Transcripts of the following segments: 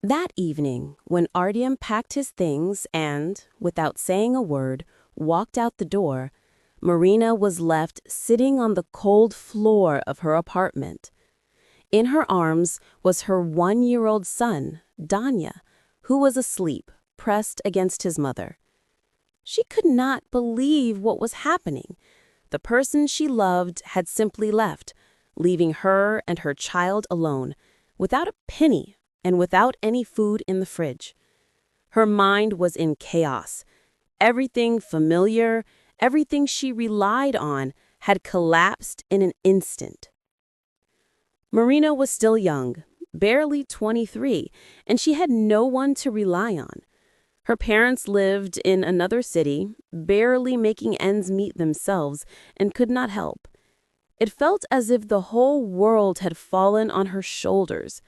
That evening, when Artyom packed his things and, without saying a word, walked out the door, Marina was left sitting on the cold floor of her apartment. In her arms was her 1-year-old son, Danya, who was asleep, pressed against his mother. She could not believe what was happening. The person she loved had simply left, leaving her and her child alone, without a penny and without any food in the fridge. Her mind was in chaos. Everything familiar, everything she relied on, had collapsed in an instant. Marina was still young, barely 23, and she had no one to rely on. Her parents lived in another city, barely making ends meet themselves, and could not help. It felt as if the whole world had fallen on her shoulders.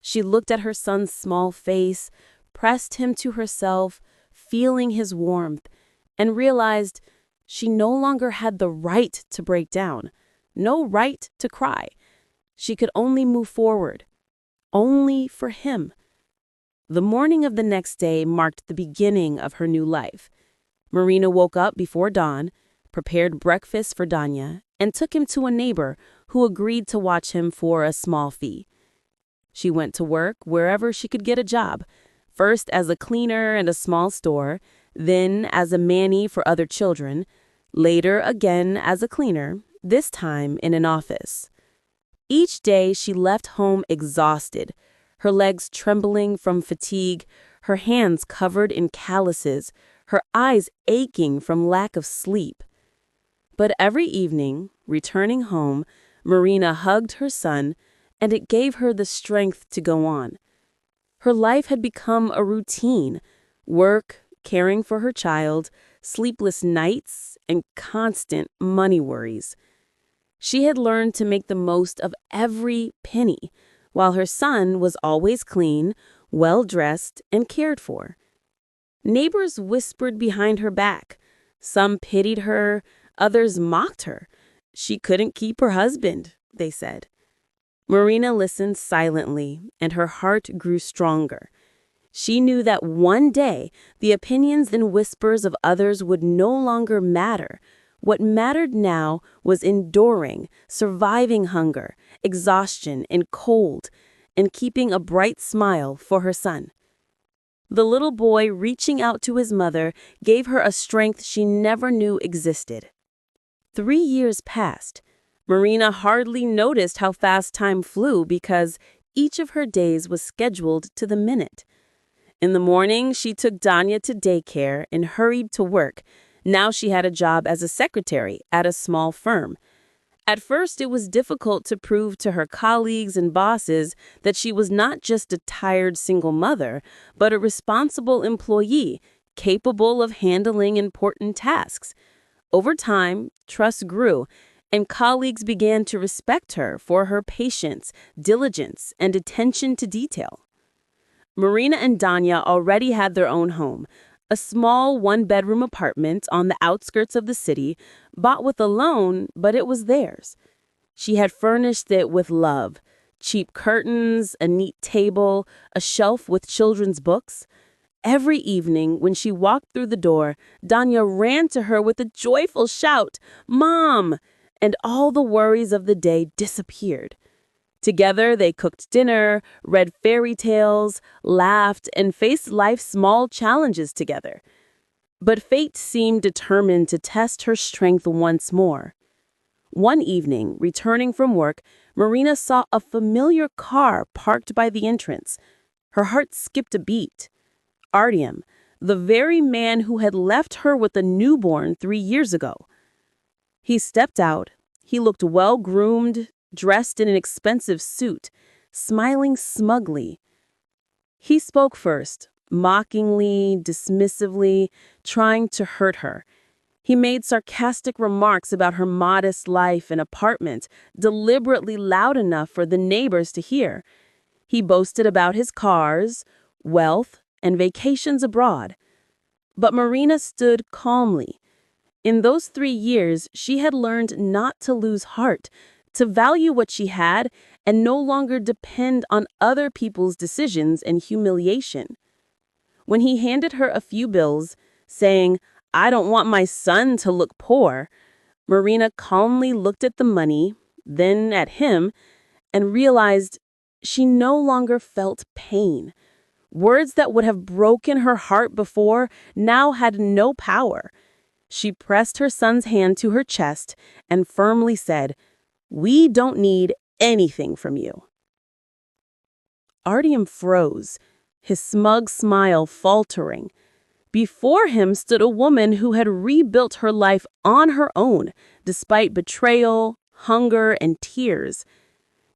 She looked at her son's small face, pressed him to herself, feeling his warmth, and realized she no longer had the right to break down, no right to cry. She could only move forward, only for him. The morning of the next day marked the beginning of her new life. Marina woke up before dawn, prepared breakfast for Danya, and took him to a neighbor who agreed to watch him for a small fee. She went to work wherever she could get a job, first as a cleaner in a small store, then as a nanny for other children, later again as a cleaner, this time in an office. Each day she left home exhausted, her legs trembling from fatigue, her hands covered in calluses, her eyes aching from lack of sleep. But every evening, returning home, Marina hugged her son, and it gave her the strength to go on. Her life had become a routine: work, caring for her child, sleepless nights, and constant money worries. She had learned to make the most of every penny, while her son was always clean, well-dressed, and cared for. Neighbors whispered behind her back. Some pitied her, others mocked her. She couldn't keep her husband, they said. Marina listened silently, and her heart grew stronger. She knew that one day the opinions and whispers of others would no longer matter. What mattered now was enduring, surviving hunger, exhaustion, and cold, and keeping a bright smile for her son. The little boy reaching out to his mother gave her a strength she never knew existed. 3 years passed. Marina hardly noticed how fast time flew because each of her days was scheduled to the minute. In the morning, she took Danya to daycare and hurried to work. Now she had a job as a secretary at a small firm. At first, it was difficult to prove to her colleagues and bosses that she was not just a tired single mother, but a responsible employee, capable of handling important tasks. Over time, trust grew, and colleagues began to respect her for her patience, diligence, and attention to detail. Marina and Danya already had their own home, a small one-bedroom apartment on the outskirts of the city, bought with a loan, but it was theirs. She had furnished it with love: cheap curtains, a neat table, a shelf with children's books. Every evening, when she walked through the door, Danya ran to her with a joyful shout, "Mom!" and all the worries of the day disappeared. Together, they cooked dinner, read fairy tales, laughed, and faced life's small challenges together. But fate seemed determined to test her strength once more. One evening, returning from work, Marina saw a familiar car parked by the entrance. Her heart skipped a beat. Artyom, the very man who had left her with a newborn 3 years ago. He stepped out. He looked well-groomed, dressed in an expensive suit, smiling smugly. He spoke first, mockingly, dismissively, trying to hurt her. He made sarcastic remarks about her modest life and apartment, deliberately loud enough for the neighbors to hear. He boasted about his cars, wealth, and vacations abroad. But Marina stood calmly. In those 3 years, she had learned not to lose heart, to value what she had, and no longer depend on other people's decisions and humiliation. When he handed her a few bills, saying, "I don't want my son to look poor," Marina calmly looked at the money, then at him, and realized she no longer felt pain. Words that would have broken her heart before now had no power. She pressed her son's hand to her chest and firmly said, "We don't need anything from you." Artyom froze, his smug smile faltering. Before him stood a woman who had rebuilt her life on her own, despite betrayal, hunger, and tears.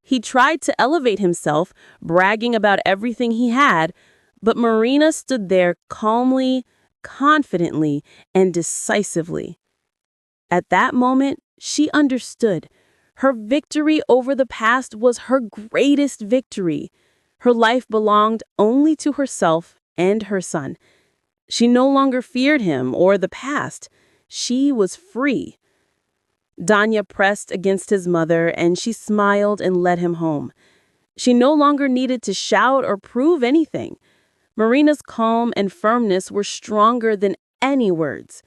He tried to elevate himself, bragging about everything he had, but Marina stood there calmly, confidently, and decisively. At that moment, she understood. Her victory over the past was her greatest victory. Her life belonged only to herself and her son. She no longer feared him or the past. She was free. Danya pressed against his mother, and she smiled and led him home. She no longer needed to shout or prove anything. Marina's calm and firmness were stronger than any words.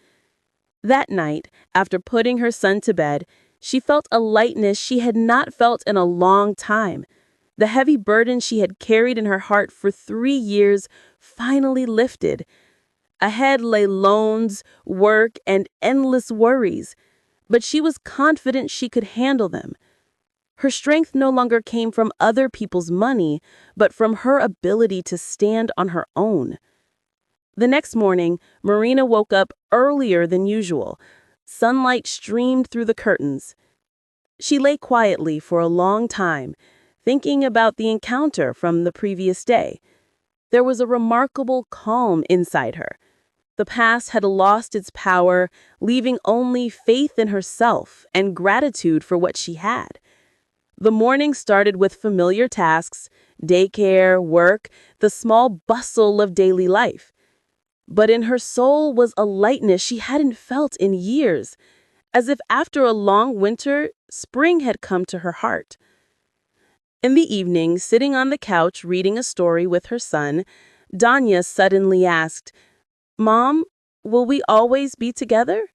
That night, after putting her son to bed, she felt a lightness she had not felt in a long time. The heavy burden she had carried in her heart for 3 years finally lifted. Ahead lay loans, work, and endless worries, but she was confident she could handle them. Her strength no longer came from other people's money, but from her ability to stand on her own. The next morning, Marina woke up earlier than usual. Sunlight streamed through the curtains. She lay quietly for a long time, thinking about the encounter from the previous day. There was a remarkable calm inside her. The past had lost its power, leaving only faith in herself and gratitude for what she had. The morning started with familiar tasks, daycare, work, the small bustle of daily life. But in her soul was a lightness she hadn't felt in years, as if after a long winter, spring had come to her heart. In the evening, sitting on the couch reading a story with her son, Danya suddenly asked, "Mom, will we always be together?"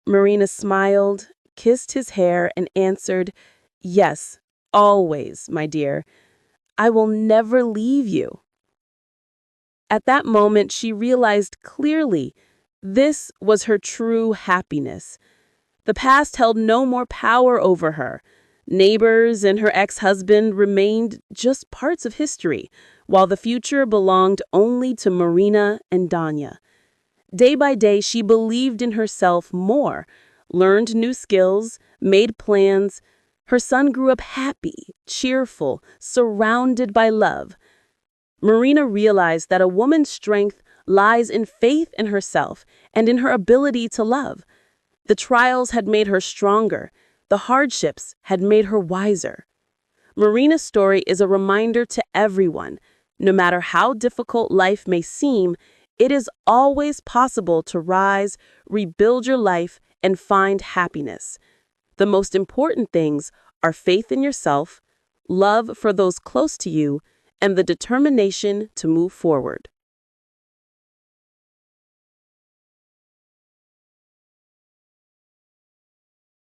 Marina smiled, kissed his hair, and answered, "Yes, always, my dear. I will never leave you." At that moment, she realized clearly this was her true happiness. The past held no more power over her. Neighbors and her ex-husband remained just parts of history, while the future belonged only to Marina and Danya. Day by day, she believed in herself more, learned new skills, made plans. Her son grew up happy, cheerful, surrounded by love. Marina realized that a woman's strength lies in faith in herself and in her ability to love. The trials had made her stronger. The hardships had made her wiser. Marina's story is a reminder to everyone. No matter how difficult life may seem, it is always possible to rise, rebuild your life, and find happiness. The most important things are faith in yourself, love for those close to you, and the determination to move forward.